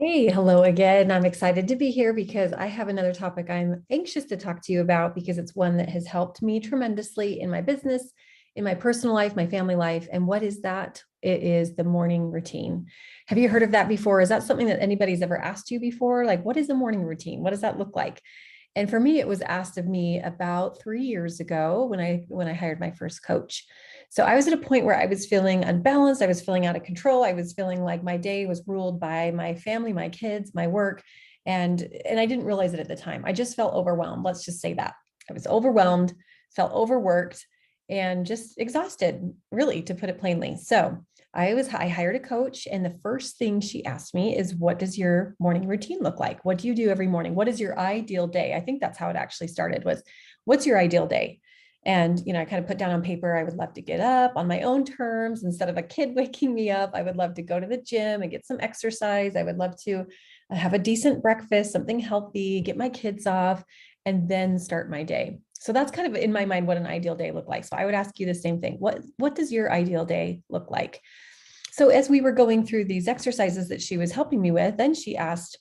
Hey, hello again. I'm excited to be here because I have another topic I'm anxious to talk to you about because it's one that has helped me tremendously in my business, in my personal life, my family life. And what is that? It is the morning routine. Have you heard of that before? Is that something that anybody's ever asked you before? Like, what is a morning routine? What does that look like? And for me, it was asked of me about 3 years ago when I hired my first coach. So I was at a point where I was feeling unbalanced. I was feeling out of control. I was feeling like my day was ruled by my family, my kids, my work. And I didn't realize it at the time. I just felt overwhelmed. Let's just say that. I was overwhelmed, felt overworked, and just exhausted, really, to put it plainly. So I hired a coach, and the first thing she asked me is, what does your morning routine look like? What do you do every morning? What is your ideal day? I think that's how it actually started, was what's your ideal day? And, I kind of put down on paper, I would love to get up on my own terms instead of a kid waking me up. I would love to go to the gym and get some exercise. I would love to have a decent breakfast, something healthy, get my kids off, and then start my day. So that's kind of in my mind what an ideal day looked like. So I would ask you the same thing. What does your ideal day look like? So as we were going through these exercises that she was helping me with, then she asked,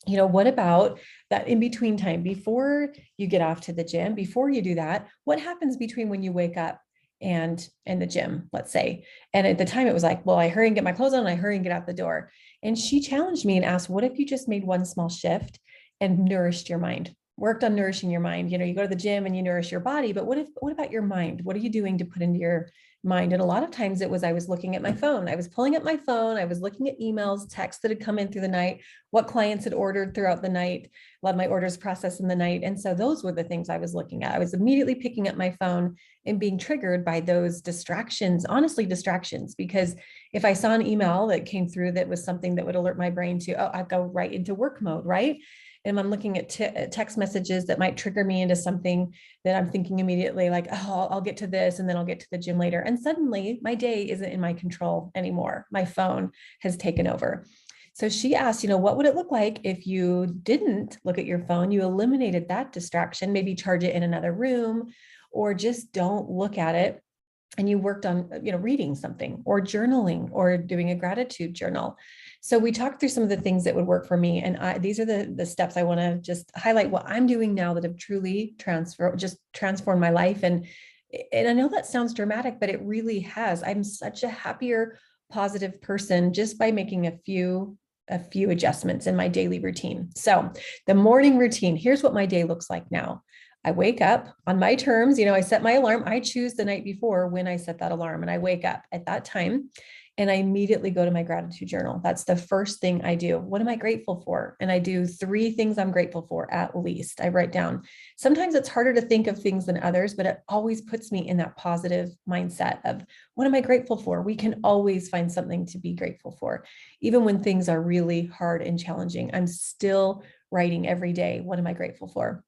what about that in between time before you get off to the gym, before you do that, what happens between when you wake up and the gym, let's say? And at the time it was like, well, I hurry and get my clothes on, and I hurry and get out the door. And she challenged me and asked, what if you just made one small shift and nourished your mind? Worked on nourishing your mind. You go to the gym and you nourish your body, but what about your mind? What are you doing to put into your mind? And a lot of times it was, I was looking at my phone. I was pulling up my phone. I was looking at emails, texts that had come in through the night, what clients had ordered throughout the night, a lot of my orders processed in the night. And so those were the things I was looking at. I was immediately picking up my phone and being triggered by those distractions, honestly, distractions, because if I saw an email that came through that was something that would alert my brain to, oh, I go right into work mode, right? And I'm looking at text messages that might trigger me into something that I'm thinking immediately, like, oh, I'll get to this and then I'll get to the gym later. And suddenly my day isn't in my control anymore. My phone has taken over. So she asked, what would it look like if you didn't look at your phone? You eliminated that distraction, maybe charge it in another room, or just don't look at it. And you worked on, reading something or journaling or doing a gratitude journal. So we talked through some of the things that would work for me. And these are the steps I want to just highlight what I'm doing now that have truly transformed my life. And I know that sounds dramatic, but it really has. I'm such a happier, positive person just by making a few adjustments in my daily routine. So the morning routine, here's what my day looks like now. I wake up on my terms. I set my alarm. I choose the night before when I set that alarm, and I wake up at that time and I immediately go to my gratitude journal. That's the first thing I do. What am I grateful for? And I do 3 things I'm grateful for at least. I write down. Sometimes it's harder to think of things than others, but it always puts me in that positive mindset of, what am I grateful for? We can always find something to be grateful for. Even when things are really hard and challenging, I'm still writing every day. What am I grateful for?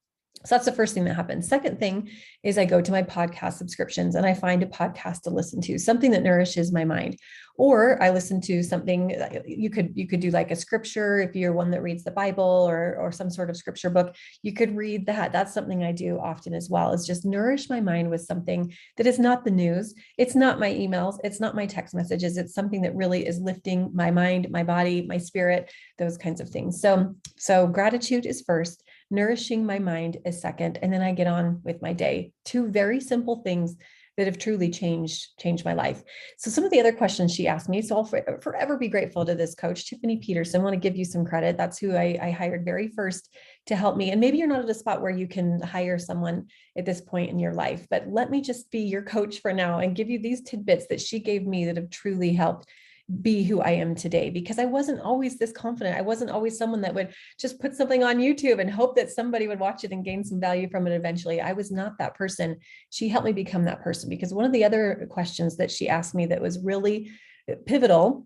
So that's the first thing that happens. Second thing is I go to my podcast subscriptions and I find a podcast to listen to, something that nourishes my mind. Or I listen to something. You could do like a scripture if you're one that reads the Bible, or some sort of scripture book. You could read that. That's something I do often as well, is just nourish my mind with something that is not the news. It's not my emails. It's not my text messages. It's something that really is lifting my mind, my body, my spirit, those kinds of things. So gratitude is first. Nourishing my mind is second, and then I get on with my day. 2 very simple things that have truly changed my life. So some of the other questions she asked me, so I'll forever be grateful to this coach, Tiffany Peterson. I want to give you some credit. That's who I hired very first to help me. And maybe you're not at a spot where you can hire someone at this point in your life, but let me just be your coach for now and give you these tidbits that she gave me that have truly helped be who I am today, because I wasn't always this confident. I wasn't always someone that would just put something on YouTube and hope that somebody would watch it and gain some value from it eventually. I was not that person. She helped me become that person, because one of the other questions that she asked me that was really pivotal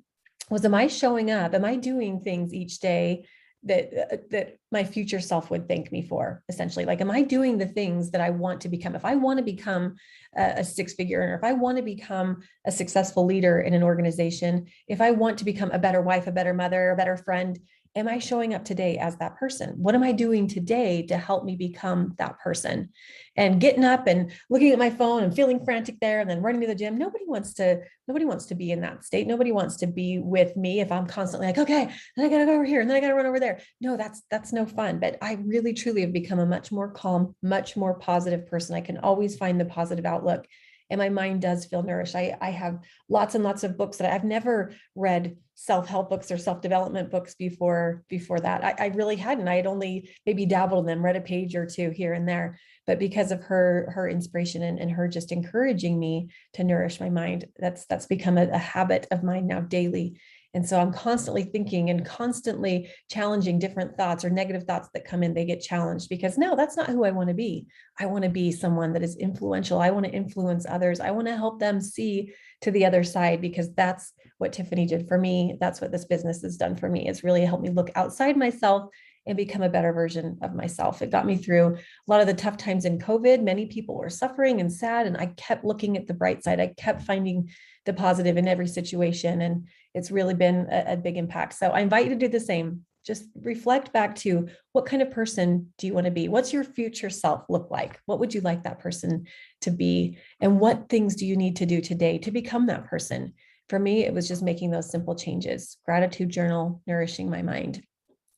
was, am I showing up? Am I doing things each day that my future self would thank me for? Essentially, like, am I doing the things that I want to become? If I want to become a 6-figure earner, if I want to become a successful leader in an organization, if I want to become a better wife, a better mother, a better friend, am I showing up today as that person? What am I doing today to help me become that person? And getting up and looking at my phone and feeling frantic there and then running to the gym. Nobody wants to be in that state. Nobody wants to be with me if I'm constantly like, okay, then I gotta go over here and then I gotta run over there. No, that's no fun. But I really truly have become a much more calm, much more positive person. I can always find the positive outlook. And my mind does feel nourished. I have lots and lots of books that I've never read self-help books or self-development books before that. I really hadn't. I had only maybe dabbled in them, read a page or two here and there. But because of her inspiration and her just encouraging me to nourish my mind, that's become a habit of mine now daily. And so I'm constantly thinking and constantly challenging different thoughts or negative thoughts that come in. They get challenged because no, that's not who I want to be. I want to be someone that is influential. I want to influence others. I want to help them see to the other side, because that's what Tiffany did for me. That's what this business has done for me. It's really helped me look outside myself and become a better version of myself. It got me through a lot of the tough times in COVID. Many people were suffering and sad, and I kept looking at the bright side. I kept finding the positive in every situation, and it's really been a big impact. So I invite you to do the same. Just reflect back to, what kind of person do you want to be? What's your future self look like? What would you like that person to be? And what things do you need to do today to become that person? For me, it was just making those simple changes: gratitude journal, nourishing my mind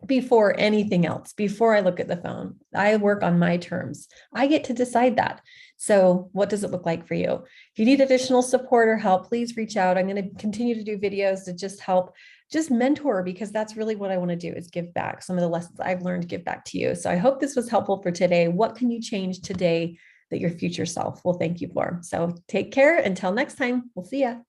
before anything else, before I look at the phone. I work on my terms. I get to decide that. So what does it look like for you? If you need additional support or help, please reach out. I'm going to continue to do videos to just help, just mentor, because that's really what I want to do, is give back some of the lessons I've learned, give back to you. So I hope this was helpful for today. What can you change today that your future self will thank you for? So take care. Until next time, we'll see ya.